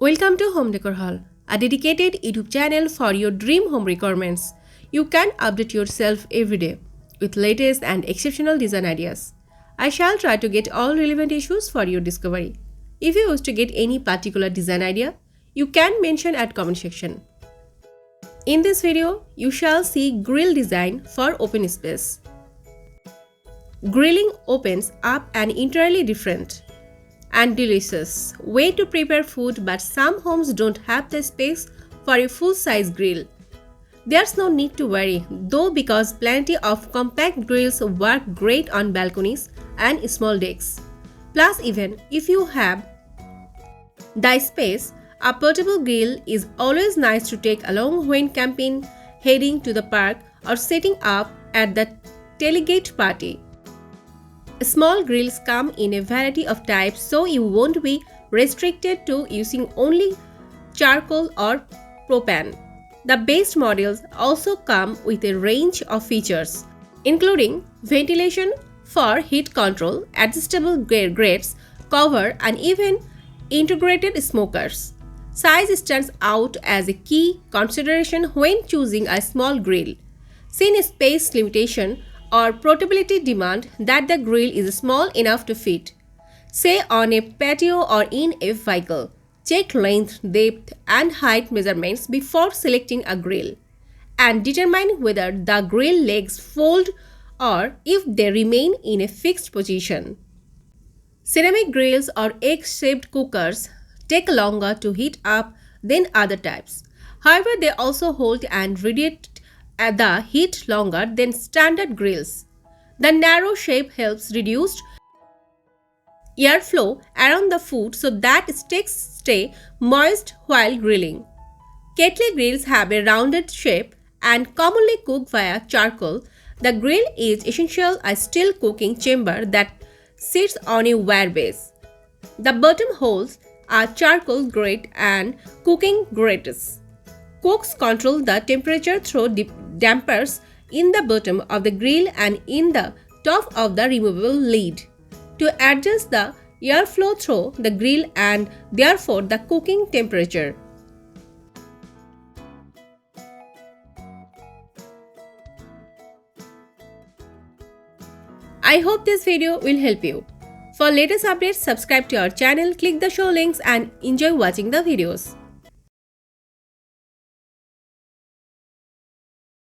Welcome to Home Decor Hall, a dedicated YouTube channel for your dream home requirements. You can update yourself every day with latest and exceptional design ideas. I shall try to get all relevant issues for your discovery. If you wish to get any particular design idea, you can mention at comment section. In this video, you shall see grill design for open space. Grilling opens up an entirely different and delicious way to prepare food, but some homes don't have the space for a full-size grill. There's no need to worry though, because plenty of compact grills work great on balconies and small decks. Plus, even if you have the space, a portable grill is always nice to take along when camping, heading to the park, or setting up at the tailgate party. Small grills come in a variety of types, so you won't be restricted to using only charcoal or propane. The base models also come with a range of features, including ventilation for heat control, adjustable grates, cover, and even integrated smokers. Size stands out as a key consideration when choosing a small grill. Since space limitation or portability demand that the grill is small enough to fit, say on a patio or in a vehicle. Check length, depth, and height measurements before selecting a grill, and determine whether the grill legs fold or if they remain in a fixed position. Ceramic grills or egg-shaped cookers take longer to heat up than other types. However, they also hold and radiate the heat longer than standard grills. The narrow shape helps reduce airflow around the food so that steaks stay moist while grilling. Kettle grills have a rounded shape and commonly cook via charcoal. The grill is essentially a steel cooking chamber that sits on a wire base. The bottom holds a charcoal grate and cooking grates. Cooks control the temperature through dampers in the bottom of the grill and in the top of the removable lid to adjust the airflow through the grill and therefore the cooking temperature. I hope this video will help you. For latest updates, subscribe to our channel, click the show links, and enjoy watching the videos.